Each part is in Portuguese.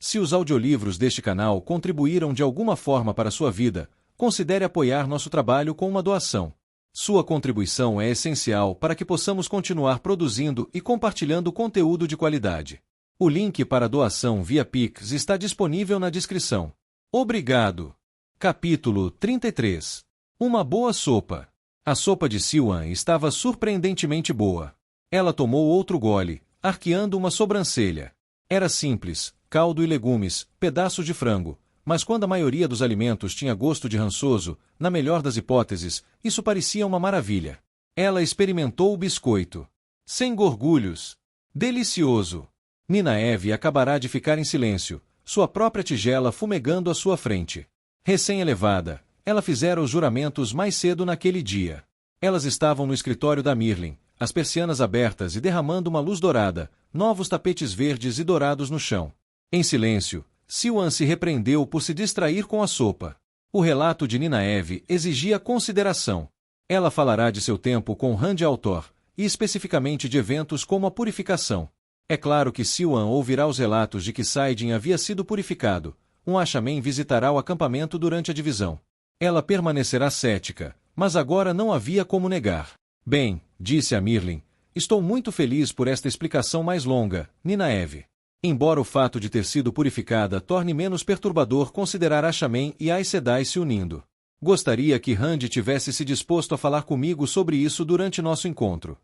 Se os audiolivros deste canal contribuíram de alguma forma para a sua vida, considere apoiar nosso trabalho com uma doação. Sua contribuição é essencial para que possamos continuar produzindo e compartilhando conteúdo de qualidade. O link para a doação via Pix está disponível na descrição. Obrigado. Capítulo 33. Uma boa sopa. A sopa de Siwan estava surpreendentemente boa. Ela tomou outro gole, arqueando uma sobrancelha. Era simples, caldo e legumes, pedaços de frango, mas quando a maioria dos alimentos tinha gosto de rançoso, na melhor das hipóteses, isso parecia uma maravilha. Ela experimentou o biscoito. Sem gorgulhos. Delicioso. Ninaeve acabará de ficar em silêncio, sua própria tigela fumegando à sua frente. Recém-elevada, ela fizera os juramentos mais cedo naquele dia. Elas estavam no escritório da Mirlin, as persianas abertas e derramando uma luz dourada, novos tapetes verdes e dourados no chão. Em silêncio, Siwan se repreendeu por se distrair com a sopa. O relato de Ninaeve exigia consideração. Ela falará de seu tempo com Rand Altor, e especificamente de eventos como a purificação. É claro que Siwan ouvirá os relatos de que Saidin havia sido purificado. Um Ashamen visitará o acampamento durante a divisão. Ela permanecerá cética, mas agora não havia como negar. Bem, disse a Mirlin, estou muito feliz por esta explicação mais longa, Ninaeve. Embora o fato de ter sido purificada torne menos perturbador considerar Ashamen e Aes Sedai se unindo. Gostaria que Rand tivesse se disposto a falar comigo sobre isso durante nosso encontro.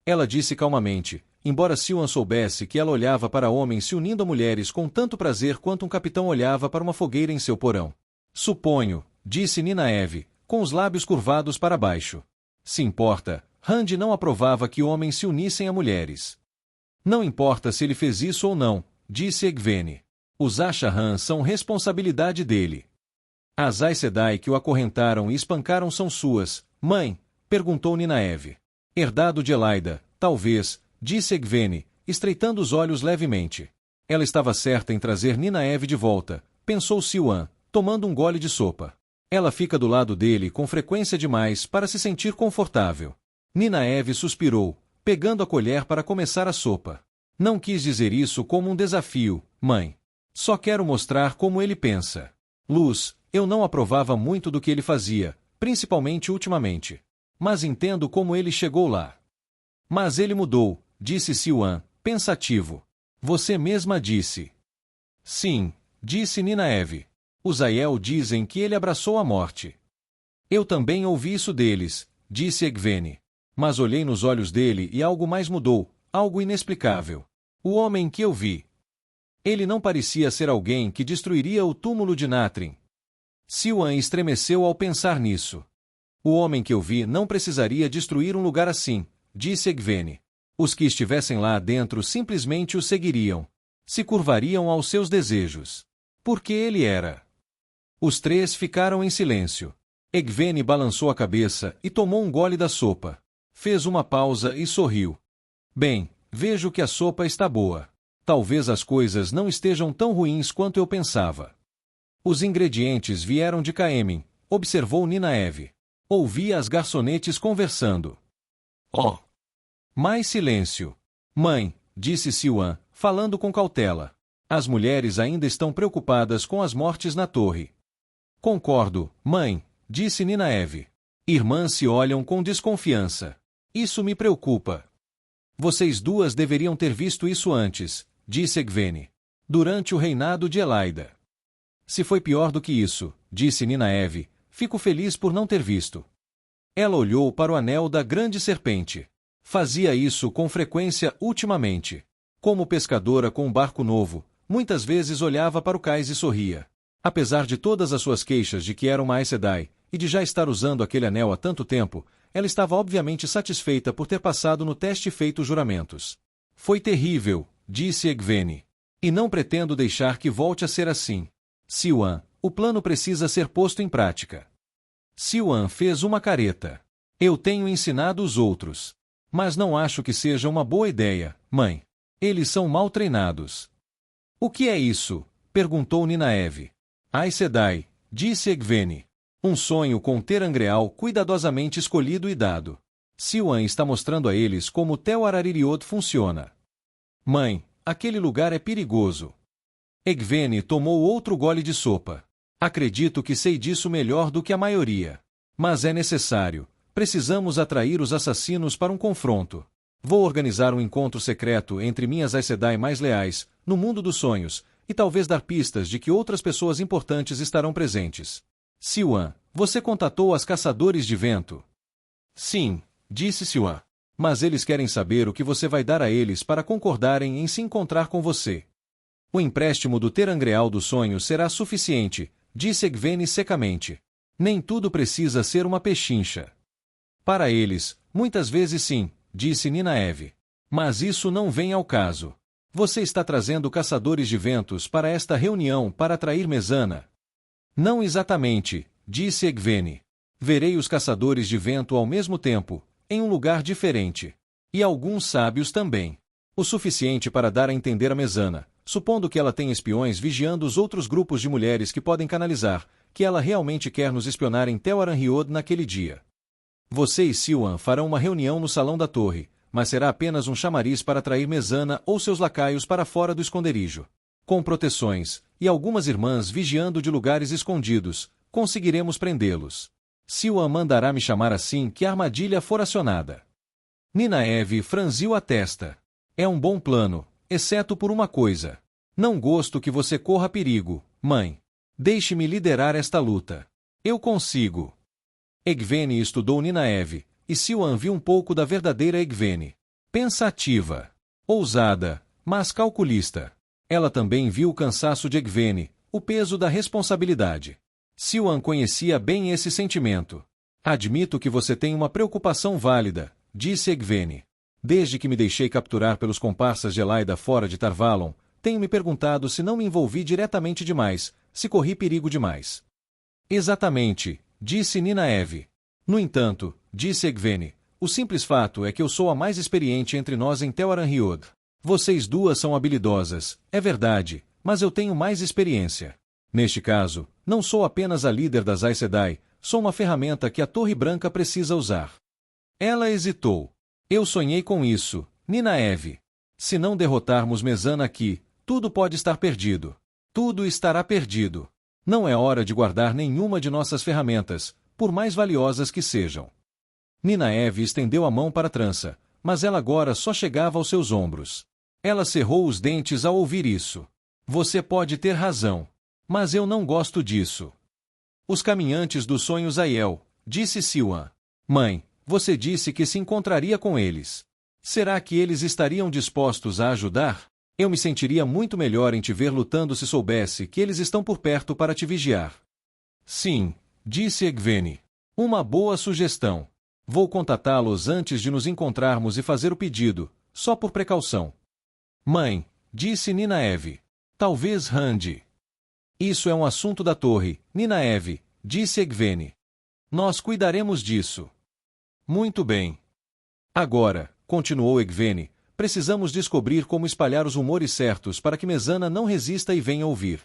Ela disse calmamente, embora Siwan soubesse que ela olhava para homens se unindo a mulheres com tanto prazer quanto um capitão olhava para uma fogueira em seu porão. Suponho, disse Ninaeve, com os lábios curvados para baixo. Se importa, Rand não aprovava que homens se unissem a mulheres. Não importa se ele fez isso ou não, disse Egwene. Os Ashahan são responsabilidade dele. As Aes Sedai que o acorrentaram e espancaram são suas, mãe? Perguntou Ninaeve. Herdado de Elaida, talvez, disse Egwene, estreitando os olhos levemente. Ela estava certa em trazer Ninaeve de volta, pensou Siwan, tomando um gole de sopa. Ela fica do lado dele com frequência demais para se sentir confortável. Ninaeve suspirou, pegando a colher para começar a sopa. Não quis dizer isso como um desafio, mãe. Só quero mostrar como ele pensa. Luz, eu não aprovava muito do que ele fazia, principalmente ultimamente. Mas entendo como ele chegou lá. Mas ele mudou, disse Siwan, pensativo. Você mesma disse. Sim, disse Ninaeve. Os Aiel dizem que ele abraçou a morte. Eu também ouvi isso deles, disse Egwene. Mas olhei nos olhos dele e algo mais mudou, algo inexplicável. O homem que eu vi. Ele não parecia ser alguém que destruiria o túmulo de Natrin. Siwan estremeceu ao pensar nisso. O homem que eu vi não precisaria destruir um lugar assim, disse Egwene. Os que estivessem lá dentro simplesmente o seguiriam. Se curvariam aos seus desejos. Porque ele era. Os três ficaram em silêncio. Egwene balançou a cabeça e tomou um gole da sopa. Fez uma pausa e sorriu. Bem, vejo que a sopa está boa. Talvez as coisas não estejam tão ruins quanto eu pensava. Os ingredientes vieram de Caemin, observou Ninaeve. Ouvi as garçonetes conversando. Oh! Mais silêncio. Mãe, disse Siwan, falando com cautela. As mulheres ainda estão preocupadas com as mortes na torre. Concordo, mãe, disse Ninaeve. Irmãs se olham com desconfiança. Isso me preocupa. Vocês duas deveriam ter visto isso antes, disse Egwene. Durante o reinado de Elaida. Se foi pior do que isso, disse Ninaeve, fico feliz por não ter visto. Ela olhou para o anel da grande serpente. Fazia isso com frequência ultimamente. Como pescadora com um barco novo, muitas vezes olhava para o cais e sorria. Apesar de todas as suas queixas de que era uma Aes Sedai, e de já estar usando aquele anel há tanto tempo, ela estava obviamente satisfeita por ter passado no teste e feito juramentos. Foi terrível, disse Egwene. E não pretendo deixar que volte a ser assim. Siwan, o plano precisa ser posto em prática. Siwan fez uma careta. Eu tenho ensinado os outros. Mas não acho que seja uma boa ideia, mãe. Eles são mal treinados. O que é isso? Perguntou Ninaeve. Aes Sedai, disse Egwene. Um sonho com Terangreal cuidadosamente escolhido e dado. Siwan está mostrando a eles como Tel Araririot funciona. Mãe, aquele lugar é perigoso. Egwene tomou outro gole de sopa. Acredito que sei disso melhor do que a maioria. Mas é necessário. Precisamos atrair os assassinos para um confronto. Vou organizar um encontro secreto entre minhas Aes Sedai mais leais, no mundo dos sonhos, e talvez dar pistas de que outras pessoas importantes estarão presentes. Siuan, você contatou as Caçadores de Vento? Sim, disse Siuan. Mas eles querem saber o que você vai dar a eles para concordarem em se encontrar com você. O empréstimo do Terangreal dos Sonhos será suficiente, disse Egwene secamente. Nem tudo precisa ser uma pechincha. Para eles, muitas vezes sim, disse Nynaeve. Mas isso não vem ao caso. Você está trazendo Caçadores de Ventos para esta reunião para atrair Mezana? Não exatamente, disse Egwene. Verei os Caçadores de Vento ao mesmo tempo, em um lugar diferente. E alguns sábios também. O suficiente para dar a entender a Mezana, supondo que ela tem espiões vigiando os outros grupos de mulheres que podem canalizar, que ela realmente quer nos espionar em Tel'aran'rhiod naquele dia. Você e Siuan farão uma reunião no Salão da Torre, mas será apenas um chamariz para atrair Mezana ou seus lacaios para fora do esconderijo. Com proteções, e algumas irmãs vigiando de lugares escondidos, conseguiremos prendê-los. Siuan mandará me chamar assim que a armadilha for acionada. Nynaeve franziu a testa. É um bom plano, exceto por uma coisa. Não gosto que você corra perigo, mãe. Deixe-me liderar esta luta. Eu consigo. Egwene estudou Nynaeve, e Siuan viu um pouco da verdadeira Egwene. Pensativa. Ousada, mas calculista. Ela também viu o cansaço de Egwene, o peso da responsabilidade. Siuan conhecia bem esse sentimento. Admito que você tem uma preocupação válida, disse Egwene. Desde que me deixei capturar pelos comparsas de Elaida fora de Tar Valon, tenho me perguntado se não me envolvi diretamente demais, se corri perigo demais. Exatamente, disse Nynaeve. No entanto, disse Egwene, o simples fato é que eu sou a mais experiente entre nós em Tel'aran'rhiod. Vocês duas são habilidosas, é verdade, mas eu tenho mais experiência. Neste caso, não sou apenas a líder das Aes Sedai, sou uma ferramenta que a Torre Branca precisa usar. Ela hesitou. Eu sonhei com isso, Nynaeve. Se não derrotarmos Mezana aqui, tudo pode estar perdido. Tudo estará perdido. Não é hora de guardar nenhuma de nossas ferramentas, por mais valiosas que sejam. Nynaeve estendeu a mão para a trança, mas ela agora só chegava aos seus ombros. Ela cerrou os dentes ao ouvir isso. Você pode ter razão. Mas eu não gosto disso. Os caminhantes dos sonhos Aiel, disse Siuan. Mãe, você disse que se encontraria com eles. Será que eles estariam dispostos a ajudar? Eu me sentiria muito melhor em te ver lutando se soubesse que eles estão por perto para te vigiar. Sim, disse Egwene. Uma boa sugestão. Vou contatá-los antes de nos encontrarmos e fazer o pedido, só por precaução. Mãe, disse Nynaeve. Talvez Rand. Isso é um assunto da torre, Nynaeve, disse Egwene. Nós cuidaremos disso. Muito bem. Agora, continuou Egwene, precisamos descobrir como espalhar os rumores certos para que Mezana não resista e venha ouvir.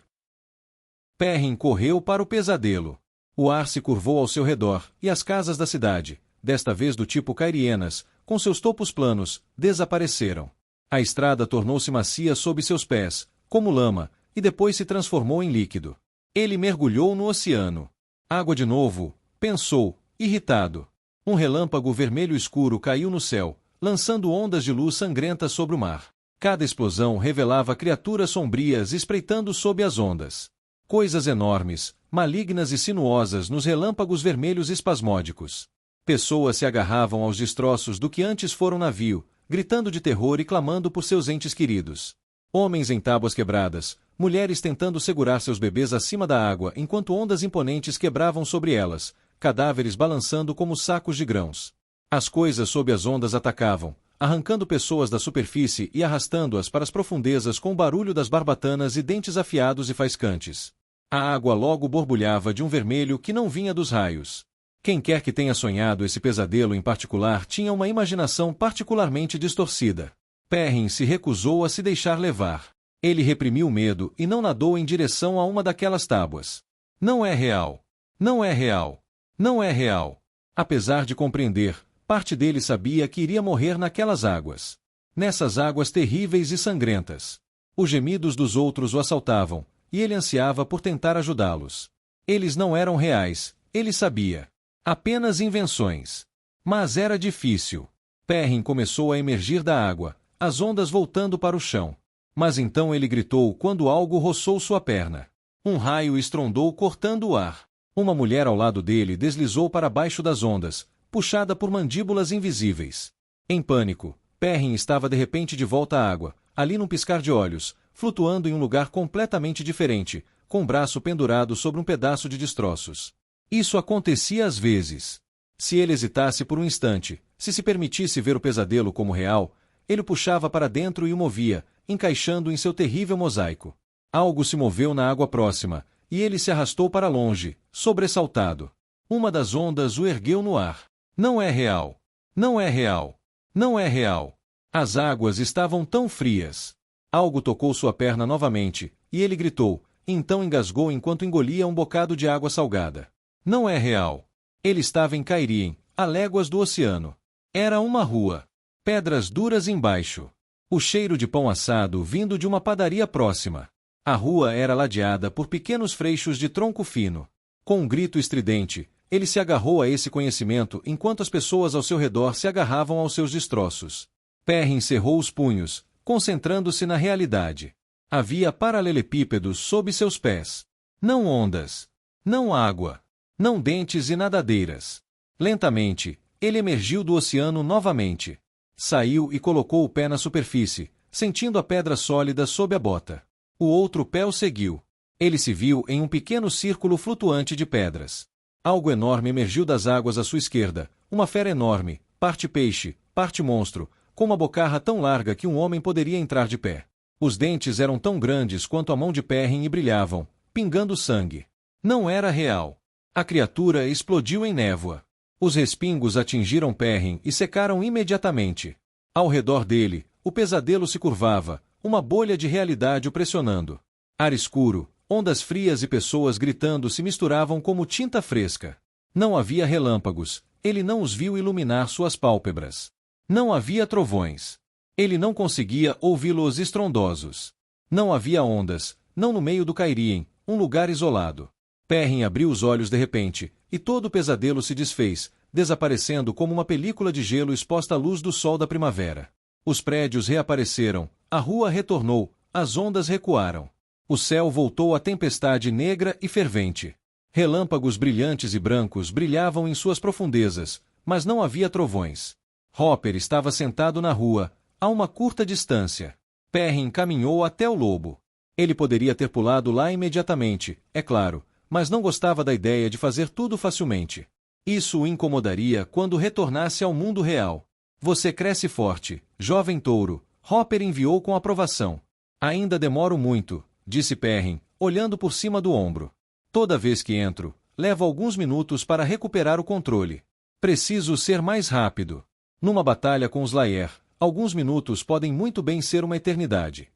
Perrin correu para o pesadelo. O ar se curvou ao seu redor, e as casas da cidade, desta vez do tipo cairienas, com seus topos planos, desapareceram. A estrada tornou-se macia sob seus pés, como lama, e depois se transformou em líquido. Ele mergulhou no oceano. Água de novo, pensou, irritado. Um relâmpago vermelho escuro caiu no céu, lançando ondas de luz sangrenta sobre o mar. Cada explosão revelava criaturas sombrias espreitando sob as ondas. Coisas enormes, malignas e sinuosas nos relâmpagos vermelhos espasmódicos. Pessoas se agarravam aos destroços do que antes fora um navio, gritando de terror e clamando por seus entes queridos. Homens em tábuas quebradas, mulheres tentando segurar seus bebês acima da água enquanto ondas imponentes quebravam sobre elas, cadáveres balançando como sacos de grãos. As coisas sob as ondas atacavam, arrancando pessoas da superfície e arrastando-as para as profundezas com o barulho das barbatanas e dentes afiados e faiscantes. A água logo borbulhava de um vermelho que não vinha dos raios. Quem quer que tenha sonhado esse pesadelo em particular tinha uma imaginação particularmente distorcida. Perrin se recusou a se deixar levar. Ele reprimiu o medo e não nadou em direção a uma daquelas tábuas. Não é real. Não é real. Não é real. Apesar de compreender, parte dele sabia que iria morrer naquelas águas. Nessas águas terríveis e sangrentas. Os gemidos dos outros o assaltavam, e ele ansiava por tentar ajudá-los. Eles não eram reais, ele sabia. Apenas invenções. Mas era difícil. Perrin começou a emergir da água, as ondas voltando para o chão. Mas então ele gritou quando algo roçou sua perna. Um raio estrondou cortando o ar. Uma mulher ao lado dele deslizou para baixo das ondas, puxada por mandíbulas invisíveis. Em pânico, Perrin estava de repente de volta à água, ali num piscar de olhos, flutuando em um lugar completamente diferente, com o braço pendurado sobre um pedaço de destroços. Isso acontecia às vezes. Se ele hesitasse por um instante, se permitisse ver o pesadelo como real, ele o puxava para dentro e o movia, encaixando em seu terrível mosaico. Algo se moveu na água próxima, e ele se arrastou para longe, sobressaltado. Uma das ondas o ergueu no ar. Não é real. Não é real. Não é real. As águas estavam tão frias. Algo tocou sua perna novamente, e ele gritou, e então engasgou enquanto engolia um bocado de água salgada. Não é real. Ele estava em Cairien, a léguas do oceano. Era uma rua. Pedras duras embaixo. O cheiro de pão assado vindo de uma padaria próxima. A rua era ladeada por pequenos freixos de tronco fino. Com um grito estridente, ele se agarrou a esse conhecimento enquanto as pessoas ao seu redor se agarravam aos seus destroços. Perrin cerrou os punhos, concentrando-se na realidade. Havia paralelepípedos sob seus pés. Não ondas. Não água. Não dentes e nadadeiras. Lentamente, ele emergiu do oceano novamente. Saiu e colocou o pé na superfície, sentindo a pedra sólida sob a bota. O outro pé o seguiu. Ele se viu em um pequeno círculo flutuante de pedras. Algo enorme emergiu das águas à sua esquerda, uma fera enorme, parte peixe, parte monstro, com uma bocarra tão larga que um homem poderia entrar de pé. Os dentes eram tão grandes quanto a mão de Perrin e brilhavam, pingando sangue. Não era real. A criatura explodiu em névoa. Os respingos atingiram Perrin e secaram imediatamente. Ao redor dele, o pesadelo se curvava, uma bolha de realidade o pressionando. Ar escuro, ondas frias e pessoas gritando se misturavam como tinta fresca. Não havia relâmpagos, ele não os viu iluminar suas pálpebras. Não havia trovões. Ele não conseguia ouvi-los estrondosos. Não havia ondas, não no meio do Cairien, um lugar isolado. Perrin abriu os olhos de repente, e todo o pesadelo se desfez, desaparecendo como uma película de gelo exposta à luz do sol da primavera. Os prédios reapareceram, a rua retornou, as ondas recuaram. O céu voltou à tempestade negra e fervente. Relâmpagos brilhantes e brancos brilhavam em suas profundezas, mas não havia trovões. Hopper estava sentado na rua, a uma curta distância. Perrin caminhou até o lobo. Ele poderia ter pulado lá imediatamente, é claro, mas não gostava da ideia de fazer tudo facilmente. Isso o incomodaria quando retornasse ao mundo real. Você cresce forte, jovem touro, Hopper enviou com aprovação. Ainda demoro muito, disse Perrin, olhando por cima do ombro. Toda vez que entro, levo alguns minutos para recuperar o controle. Preciso ser mais rápido. Numa batalha com os Laer, alguns minutos podem muito bem ser uma eternidade.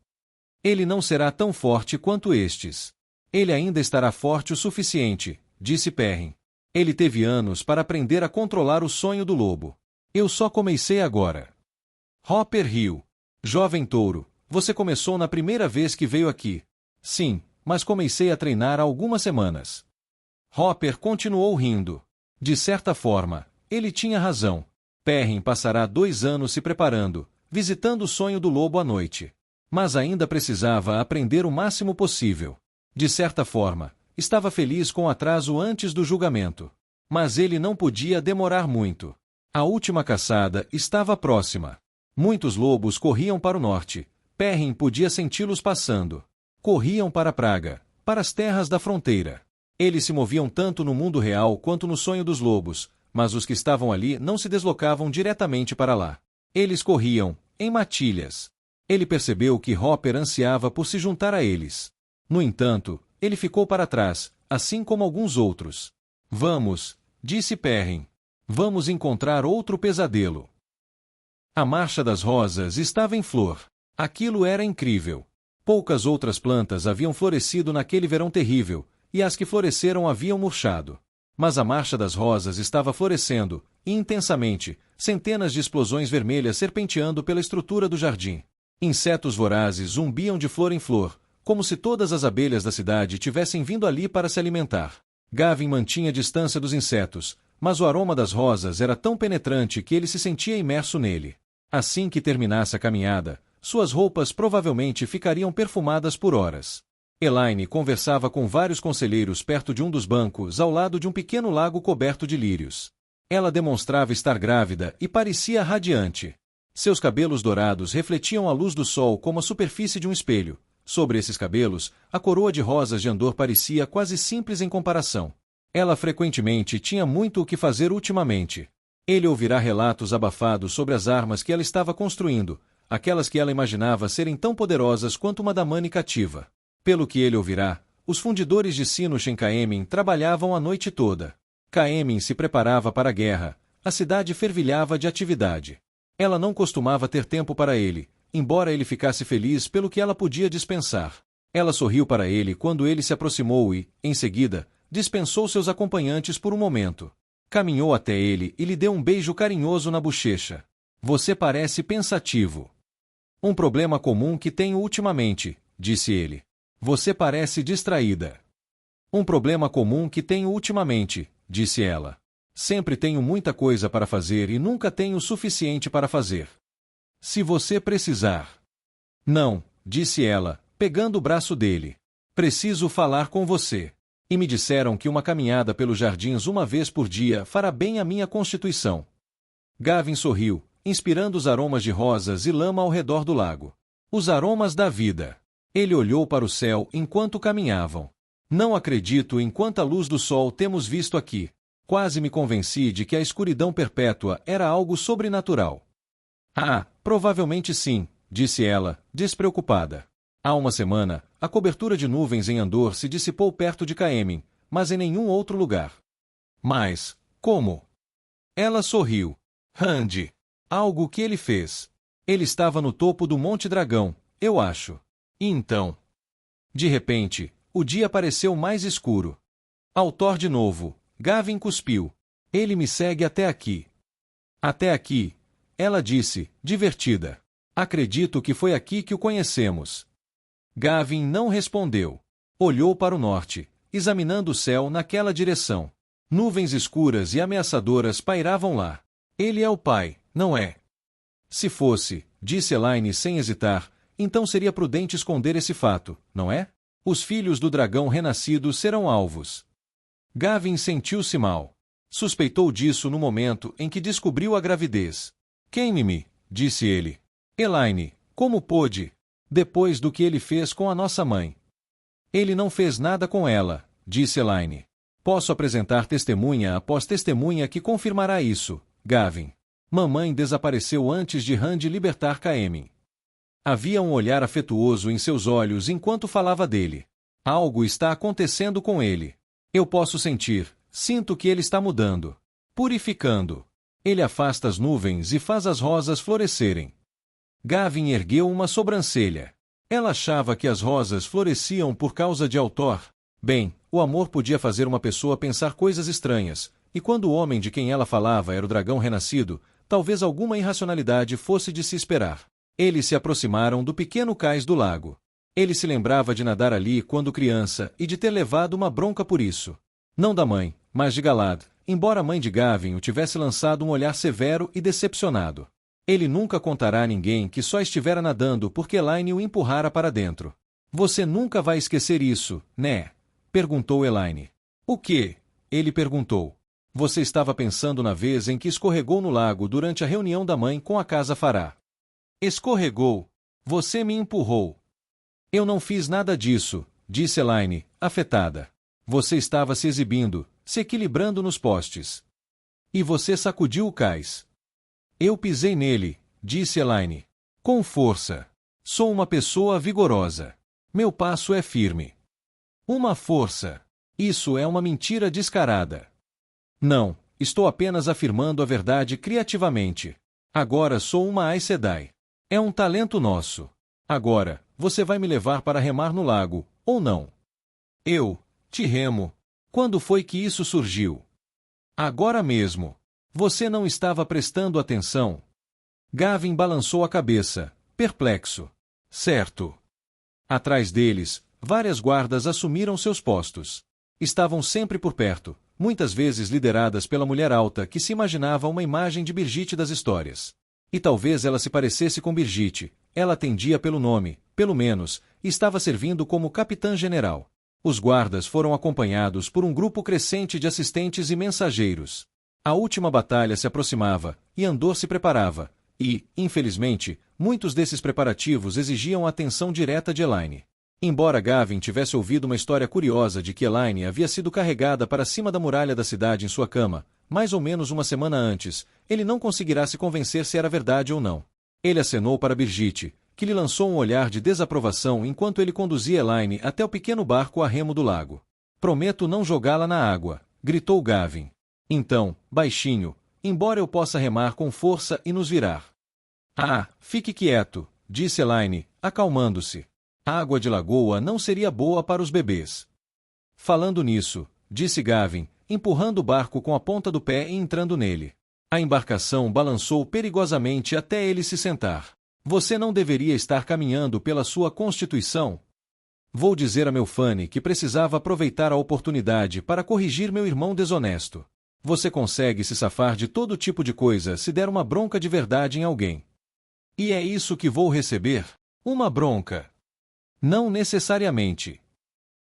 Ele não será tão forte quanto estes. Ele ainda estará forte o suficiente, disse Perrin. Ele teve anos para aprender a controlar o sonho do lobo. Eu só comecei agora. Hopper riu. Jovem touro, você começou na primeira vez que veio aqui. Sim, mas comecei a treinar há algumas semanas. Hopper continuou rindo. De certa forma, ele tinha razão. Perrin passará 2 anos se preparando, visitando o sonho do lobo à noite. Mas ainda precisava aprender o máximo possível. De certa forma, estava feliz com o atraso antes do julgamento. Mas ele não podia demorar muito. A última caçada estava próxima. Muitos lobos corriam para o norte. Perrin podia senti-los passando. Corriam para a praga, para as terras da fronteira. Eles se moviam tanto no mundo real quanto no sonho dos lobos, mas os que estavam ali não se deslocavam diretamente para lá. Eles corriam, em matilhas. Ele percebeu que Hopper ansiava por se juntar a eles. No entanto, ele ficou para trás, assim como alguns outros. Vamos, disse Perrin. Vamos encontrar outro pesadelo. A Marcha das Rosas estava em flor. Aquilo era incrível. Poucas outras plantas haviam florescido naquele verão terrível, e as que floresceram haviam murchado. Mas a Marcha das Rosas estava florescendo, e intensamente, centenas de explosões vermelhas serpenteando pela estrutura do jardim. Insetos vorazes zumbiam de flor em flor, como se todas as abelhas da cidade tivessem vindo ali para se alimentar. Gavin mantinha distância dos insetos, mas o aroma das rosas era tão penetrante que ele se sentia imerso nele. Assim que terminasse a caminhada, suas roupas provavelmente ficariam perfumadas por horas. Elaine conversava com vários conselheiros perto de um dos bancos ao lado de um pequeno lago coberto de lírios. Ela demonstrava estar grávida e parecia radiante. Seus cabelos dourados refletiam a luz do sol como a superfície de um espelho. Sobre esses cabelos, a coroa de rosas de Andor parecia quase simples em comparação. Ela frequentemente tinha muito o que fazer ultimamente. Ele ouvirá relatos abafados sobre as armas que ela estava construindo, aquelas que ela imaginava serem tão poderosas quanto uma damane cativa. Pelo que ele ouvirá, os fundidores de Sinush em Caemlyn trabalhavam a noite toda. Caemlyn se preparava para a guerra, a cidade fervilhava de atividade. Ela não costumava ter tempo para ele, embora ele ficasse feliz pelo que ela podia dispensar. Ela sorriu para ele quando ele se aproximou e, em seguida, dispensou seus acompanhantes por um momento. Caminhou até ele e lhe deu um beijo carinhoso na bochecha. Você parece pensativo. Um problema comum que tenho ultimamente, disse ele. Você parece distraída. Um problema comum que tenho ultimamente, disse ela. Sempre tenho muita coisa para fazer e nunca tenho o suficiente para fazer. Se você precisar. Não, disse ela, pegando o braço dele. Preciso falar com você. E me disseram que uma caminhada pelos jardins uma vez por dia fará bem à minha constituição. Gavin sorriu, inspirando os aromas de rosas e lama ao redor do lago. Os aromas da vida. Ele olhou para o céu enquanto caminhavam. Não acredito em quanta luz do sol temos visto aqui. Quase me convenci de que a escuridão perpétua era algo sobrenatural. Ah, provavelmente sim, disse ela, despreocupada. Há uma semana, a cobertura de nuvens em Andor se dissipou perto de Caemlyn, mas em nenhum outro lugar. Mas, como? Ela sorriu. Randy. Algo que ele fez. Ele estava no topo do Monte Dragão, eu acho. E então? De repente, o dia pareceu mais escuro. Ao Thor de novo, Gavin cuspiu. Ele me segue até aqui. Até aqui, ela disse, divertida. Acredito que foi aqui que o conhecemos. Gavin não respondeu. Olhou para o norte, examinando o céu naquela direção. Nuvens escuras e ameaçadoras pairavam lá. Ele é o pai, não é? Se fosse, disse Elaine sem hesitar, então seria prudente esconder esse fato, não é? Os filhos do dragão renascido serão alvos. Gavin sentiu-se mal. Suspeitou disso no momento em que descobriu a gravidez. Queime-me, disse ele. Elaine, como pôde? Depois do que ele fez com a nossa mãe. Ele não fez nada com ela, disse Elaine. Posso apresentar testemunha após testemunha que confirmará isso, Gavin. Mamãe desapareceu antes de Randy libertar Caemlyn. Havia um olhar afetuoso em seus olhos enquanto falava dele. Algo está acontecendo com ele. Eu posso sentir, sinto que ele está mudando. Purificando. Ele afasta as nuvens e faz as rosas florescerem. Gavin ergueu uma sobrancelha. Ela achava que as rosas floresciam por causa de Altor. Bem, o amor podia fazer uma pessoa pensar coisas estranhas, e quando o homem de quem ela falava era o dragão renascido, talvez alguma irracionalidade fosse de se esperar. Eles se aproximaram do pequeno cais do lago. Ele se lembrava de nadar ali quando criança e de ter levado uma bronca por isso. Não da mãe, mas de Galad, embora a mãe de Gavin o tivesse lançado um olhar severo e decepcionado. Ele nunca contará a ninguém que só estivera nadando porque Elaine o empurrara para dentro. Você nunca vai esquecer isso, né? Perguntou Elaine. O quê? Ele perguntou. Você estava pensando na vez em que escorregou no lago durante a reunião da mãe com a casa Fará. Escorregou. Você me empurrou. Eu não fiz nada disso, disse Elaine, afetada. Você estava se exibindo, se equilibrando nos postes. E você sacudiu o cais. Eu pisei nele, disse Elaine. Com força. Sou uma pessoa vigorosa. Meu passo é firme. Uma força. Isso é uma mentira descarada. Não, estou apenas afirmando a verdade criativamente. Agora sou uma Aes Sedai. É um talento nosso. Agora, você vai me levar para remar no lago, ou não? Eu, te remo. Quando foi que isso surgiu? Agora mesmo. Você não estava prestando atenção? Gavin balançou a cabeça. perplexo. Certo. Atrás deles, várias guardas assumiram seus postos. Estavam sempre por perto, muitas vezes lideradas pela mulher alta que se imaginava uma imagem de Brigitte das histórias. E talvez ela se parecesse com Brigitte, ela atendia pelo nome, pelo menos, e estava servindo como capitã-general. Os guardas foram acompanhados por um grupo crescente de assistentes e mensageiros. A última batalha se aproximava, e Andor se preparava, e, infelizmente, muitos desses preparativos exigiam a atenção direta de Elayne. Embora Gavin tivesse ouvido uma história curiosa de que Elayne havia sido carregada para cima da muralha da cidade em sua cama, mais ou menos uma semana antes, ele não conseguirá se convencer se era verdade ou não. Ele acenou para Brigitte, que lhe lançou um olhar de desaprovação enquanto ele conduzia Elayne até o pequeno barco a remo do lago. "Prometo não jogá-la na água", gritou Gavin. Então, baixinho, "embora eu possa remar com força e nos virar." "Ah, fique quieto", disse Elayne, acalmando-se. "A água de lagoa não seria boa para os bebês." "Falando nisso", disse Gavin, empurrando o barco com a ponta do pé e entrando nele. A embarcação balançou perigosamente até ele se sentar. "Você não deveria estar caminhando pela sua constituição?" "Vou dizer a meu Fanny que precisava aproveitar a oportunidade para corrigir meu irmão desonesto. Você consegue se safar de todo tipo de coisa se der uma bronca de verdade em alguém." "E é isso que vou receber? Uma bronca?" "Não necessariamente."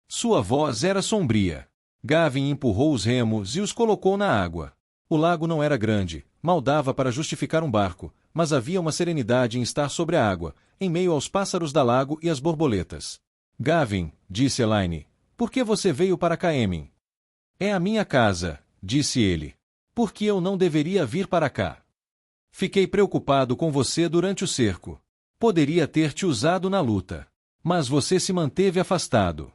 Sua voz era sombria. Gavin empurrou os remos e os colocou na água. O lago não era grande, mal dava para justificar um barco, mas havia uma serenidade em estar sobre a água, em meio aos pássaros da lago e às borboletas. "Gavin", disse Elayne, "por que você veio para Caemlyn?" "É a minha casa", disse ele. "Por que eu não deveria vir para cá?" "Fiquei preocupado com você durante o cerco. Poderia ter te usado na luta. Mas você se manteve afastado."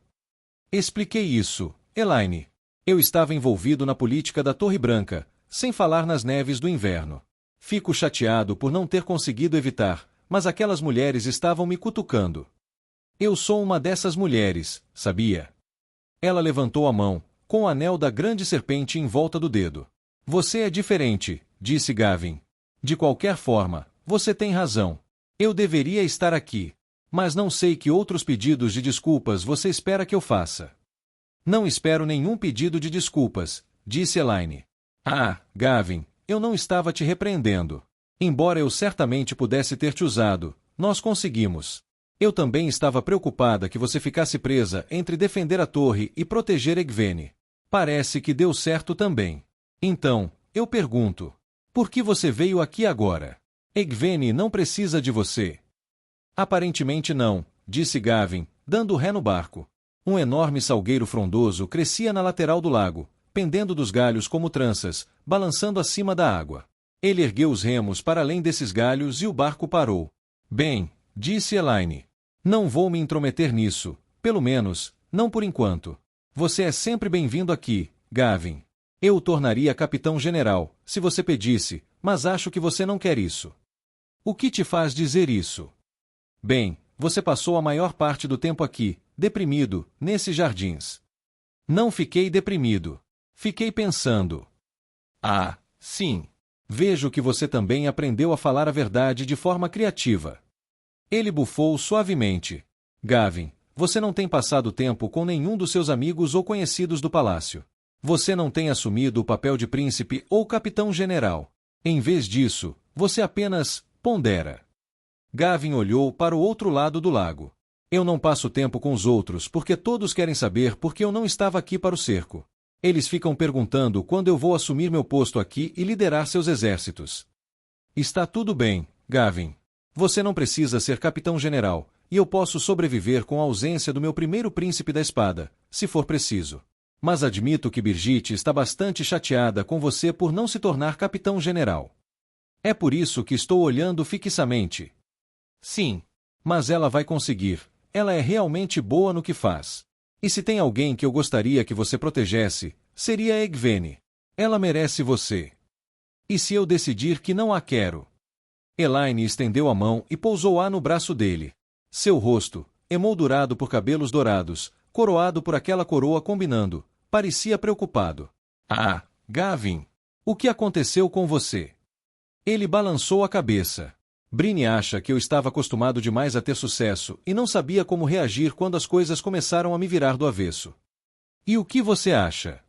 "Expliquei isso, Elayne. Eu estava envolvido na política da Torre Branca, sem falar nas neves do inverno. Fico chateado por não ter conseguido evitar, mas aquelas mulheres estavam me cutucando." "Eu sou uma dessas mulheres, sabia?" Ela levantou a mão, com o anel da grande serpente em volta do dedo. "Você é diferente", disse Gavin. "De qualquer forma, você tem razão. Eu deveria estar aqui. Mas não sei que outros pedidos de desculpas você espera que eu faça." "Não espero nenhum pedido de desculpas", disse Elayne. "Ah, Gavin, eu não estava te repreendendo. Embora eu certamente pudesse ter te usado, nós conseguimos. Eu também estava preocupada que você ficasse presa entre defender a torre e proteger Egwene. Parece que deu certo também. Então, eu pergunto, por que você veio aqui agora? Egwene não precisa de você." "Aparentemente não", disse Gavin, dando ré no barco. Um enorme salgueiro frondoso crescia na lateral do lago, pendendo dos galhos como tranças, balançando acima da água. Ele ergueu os remos para além desses galhos e o barco parou. "Bem", disse Elayne, "não vou me intrometer nisso, pelo menos, não por enquanto. Você é sempre bem-vindo aqui, Gavin. Eu o tornaria capitão-general, se você pedisse, mas acho que você não quer isso." "O que te faz dizer isso?" "Bem, você passou a maior parte do tempo aqui, deprimido, nesses jardins." "Não fiquei deprimido. Fiquei pensando." "Ah, sim. Vejo que você também aprendeu a falar a verdade de forma criativa." Ele bufou suavemente. "Gavin, você não tem passado tempo com nenhum dos seus amigos ou conhecidos do palácio. Você não tem assumido o papel de príncipe ou capitão-general. Em vez disso, você apenas pondera." Gavin olhou para o outro lado do lago. "Eu não passo tempo com os outros porque todos querem saber por que eu não estava aqui para o cerco. Eles ficam perguntando quando eu vou assumir meu posto aqui e liderar seus exércitos." "Está tudo bem, Gavin. Você não precisa ser capitão-general, e eu posso sobreviver com a ausência do meu primeiro príncipe da espada, se for preciso. Mas admito que Brigitte está bastante chateada com você por não se tornar capitão-general. É por isso que estou olhando fixamente." "Sim. Mas ela vai conseguir. Ela é realmente boa no que faz. E se tem alguém que eu gostaria que você protegesse, seria Egwene. Ela merece você. E se eu decidir que não a quero?" Elayne estendeu a mão e pousou-a no braço dele. Seu rosto, emoldurado por cabelos dourados, coroado por aquela coroa combinando, parecia preocupado. "Ah, Gavin! O que aconteceu com você?" Ele balançou a cabeça. Brini acha que eu estava acostumado demais a ter sucesso e não sabia como reagir quando as coisas começaram a me virar do avesso. E o que você acha?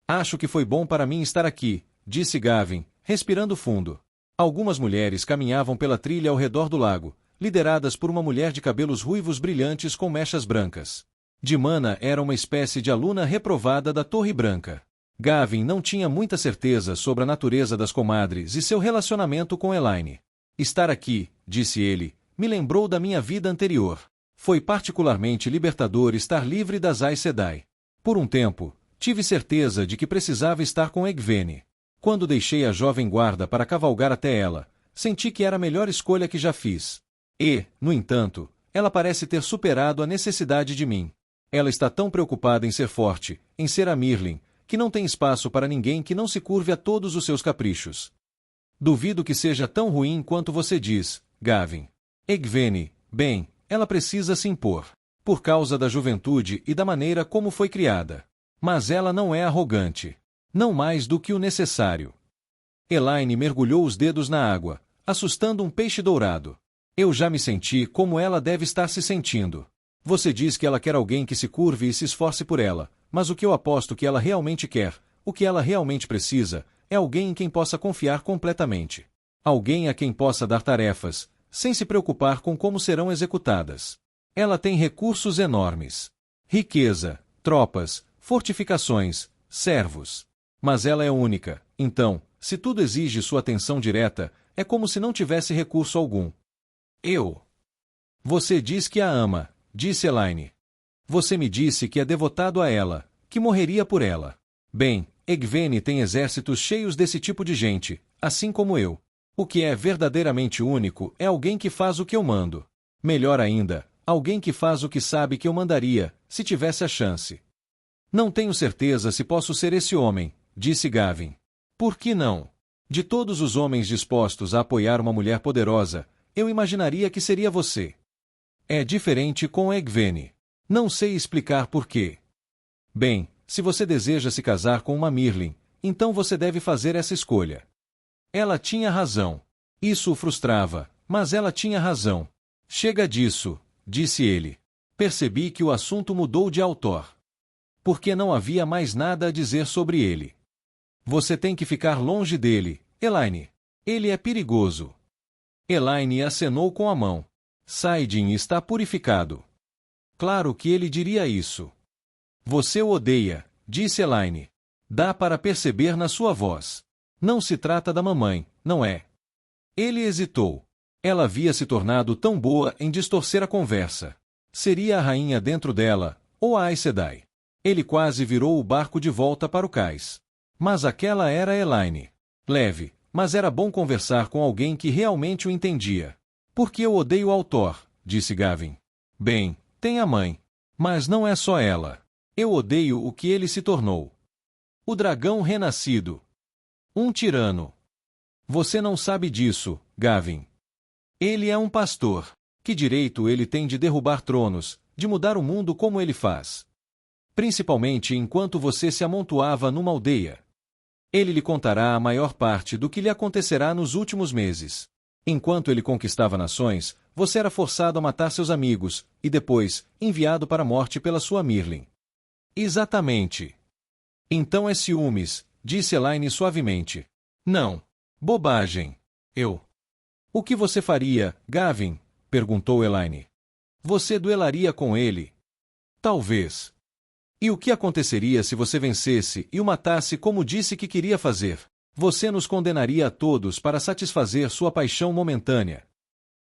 Acho que foi bom para mim estar aqui, disse Gavin, respirando fundo. Algumas mulheres caminhavam pela trilha ao redor do lago, lideradas por uma mulher de cabelos ruivos brilhantes com mechas brancas. Dimana era uma espécie de aluna reprovada da Torre Branca. Gavin não tinha muita certeza sobre a natureza das comadres e seu relacionamento com Elaine. Estar aqui, disse ele, me lembrou da minha vida anterior. Foi particularmente libertador estar livre das Aes Sedai. Por um tempo, tive certeza de que precisava estar com Egwene. Quando deixei a jovem guarda para cavalgar até ela, senti que era a melhor escolha que já fiz. E, no entanto, ela parece ter superado a necessidade de mim. Ela está tão preocupada em ser forte, em ser a Mirlin, que não tem espaço para ninguém que não se curve a todos os seus caprichos. Duvido que seja tão ruim quanto você diz, Gavin. Egwene, bem, ela precisa se impor, por causa da juventude e da maneira como foi criada. Mas ela não é arrogante. Não mais do que o necessário. Elaine mergulhou os dedos na água, assustando um peixe dourado. Eu já me senti como ela deve estar se sentindo. Você diz que ela quer alguém que se curve e se esforce por ela, mas o que eu aposto que ela realmente quer, o que ela realmente precisa, é alguém em quem possa confiar completamente. Alguém a quem possa dar tarefas, sem se preocupar com como serão executadas. Ela tem recursos enormes. Riqueza, tropas, fortificações, servos. Mas ela é única, então, se tudo exige sua atenção direta, é como se não tivesse recurso algum. Você diz que a ama, disse Elaine. Você me disse que é devotado a ela, que morreria por ela. Bem, Egwene tem exércitos cheios desse tipo de gente, assim como eu. O que é verdadeiramente único é alguém que faz o que eu mando. Melhor ainda, alguém que faz o que sabe que eu mandaria, se tivesse a chance. Não tenho certeza se posso ser esse homem, disse Gavin. Por que não? De todos os homens dispostos a apoiar uma mulher poderosa, eu imaginaria que seria você. É diferente com Egwene. Não sei explicar por quê. Bem, se você deseja se casar com uma Mirlin, então você deve fazer essa escolha. Ela tinha razão. Isso o frustrava, mas ela tinha razão. Chega disso, disse ele. Percebi que o assunto mudou de autor. Porque não havia mais nada a dizer sobre ele. Você tem que ficar longe dele, Elaine. Ele é perigoso. Elaine acenou com a mão. Saidin está purificado. Claro que ele diria isso. Você o odeia, disse Elaine. Dá para perceber na sua voz. Não se trata da mamãe, não é? Ele hesitou. Ela havia se tornado tão boa em distorcer a conversa. Seria a rainha dentro dela, ou a Aes Sedai. Ele quase virou o barco de volta para o cais. Mas aquela era Elaine. Leve, mas era bom conversar com alguém que realmente o entendia. Porque eu odeio o autor, disse Gavin. Bem, tem a mãe. Mas não é só ela. Eu odeio o que ele se tornou. O dragão renascido. Um tirano. Você não sabe disso, Gavin. Ele é um pastor. Que direito ele tem de derrubar tronos, de mudar o mundo como ele faz? Principalmente enquanto você se amontoava numa aldeia. Ele lhe contará a maior parte do que lhe acontecerá nos últimos meses. Enquanto ele conquistava nações, você era forçado a matar seus amigos, e depois, enviado para a morte pela sua Mirlin. Exatamente. Então é ciúmes, disse Elaine suavemente. Não. Bobagem. O que você faria, Gavin? Perguntou Elaine. Você duelaria com ele? Talvez. E o que aconteceria se você vencesse e o matasse como disse que queria fazer? Você nos condenaria a todos para satisfazer sua paixão momentânea.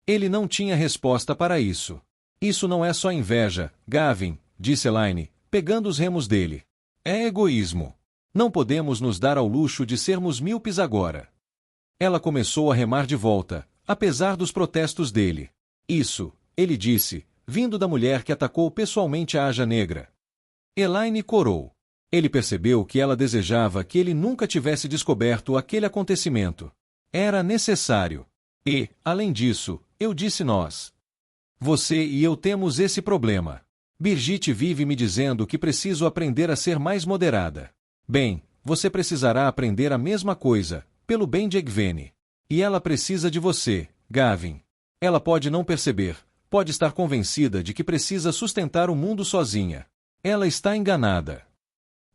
Ele não tinha resposta para isso. Isso não é só inveja, Gavin, disse Elaine, pegando os remos dele. É egoísmo. Não podemos nos dar ao luxo de sermos míopes agora. Ela começou a remar de volta, apesar dos protestos dele. Isso, ele disse, vindo da mulher que atacou pessoalmente a Aja Negra. Elaine corou. Ele percebeu que ela desejava que ele nunca tivesse descoberto aquele acontecimento. Era necessário. E, além disso, eu disse nós. Você e eu temos esse problema. Brigitte vive me dizendo que preciso aprender a ser mais moderada. Bem, você precisará aprender a mesma coisa, pelo bem de Egwene. E ela precisa de você, Gavin. Ela pode não perceber, pode estar convencida de que precisa sustentar o mundo sozinha. Ela está enganada.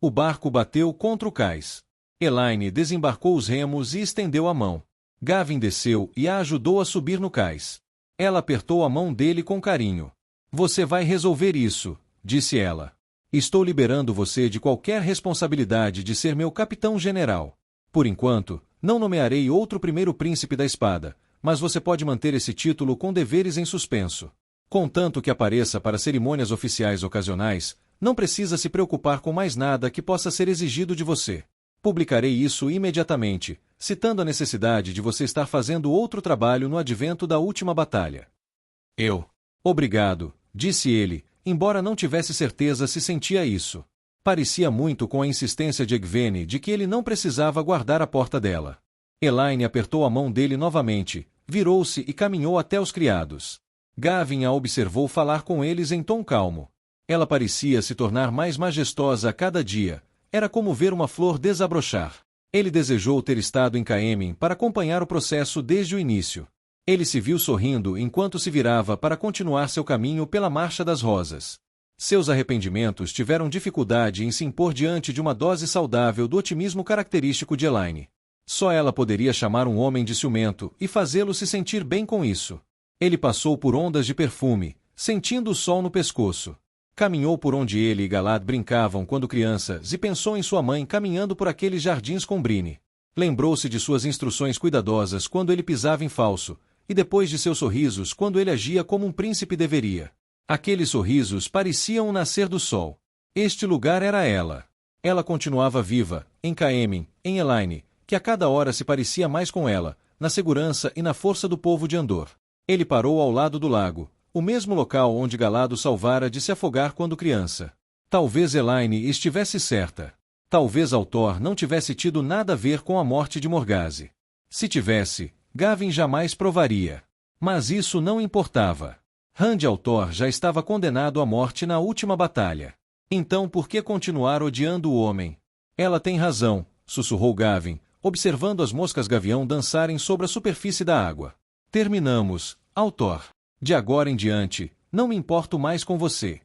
O barco bateu contra o cais. Elaine desembarcou os remos e estendeu a mão. Gavin desceu e a ajudou a subir no cais. Ela apertou a mão dele com carinho. Você vai resolver isso, disse ela. Estou liberando você de qualquer responsabilidade de ser meu capitão-general. Por enquanto, não nomearei outro primeiro príncipe da espada, mas você pode manter esse título com deveres em suspenso. Contanto que apareça para cerimônias oficiais ocasionais, não precisa se preocupar com mais nada que possa ser exigido de você. Publicarei isso imediatamente, citando a necessidade de você estar fazendo outro trabalho no advento da última batalha. Obrigado, disse ele, embora não tivesse certeza se sentia isso. Parecia muito com a insistência de Egwene de que ele não precisava guardar a porta dela. Elaine apertou a mão dele novamente, virou-se e caminhou até os criados. Gavin a observou falar com eles em tom calmo. Ela parecia se tornar mais majestosa a cada dia. Era como ver uma flor desabrochar. Ele desejou ter estado em Caemlyn para acompanhar o processo desde o início. Ele se viu sorrindo enquanto se virava para continuar seu caminho pela Marcha das Rosas. Seus arrependimentos tiveram dificuldade em se impor diante de uma dose saudável do otimismo característico de Elaine. Só ela poderia chamar um homem de ciumento e fazê-lo se sentir bem com isso. Ele passou por ondas de perfume, sentindo o sol no pescoço. Caminhou por onde ele e Galad brincavam quando crianças e pensou em sua mãe caminhando por aqueles jardins com Bryne. Lembrou-se de suas instruções cuidadosas quando ele pisava em falso, e depois de seus sorrisos quando ele agia como um príncipe deveria. Aqueles sorrisos pareciam nascer do sol. Este lugar era ela. Ela continuava viva, em Caemlyn, em Elaine, que a cada hora se parecia mais com ela, na segurança e na força do povo de Andor. Ele parou ao lado do lago, o mesmo local onde Galad o salvara de se afogar quando criança. Talvez Elaine estivesse certa. Talvez Altor não tivesse tido nada a ver com a morte de Morgase. Se tivesse, Gavin jamais provaria. Mas isso não importava. Rand Altor já estava condenado à morte na última batalha. Então por que continuar odiando o homem? Ela tem razão, sussurrou Gavin, observando as moscas gavião dançarem sobre a superfície da água. Terminamos, Altor. De agora em diante, não me importo mais com você.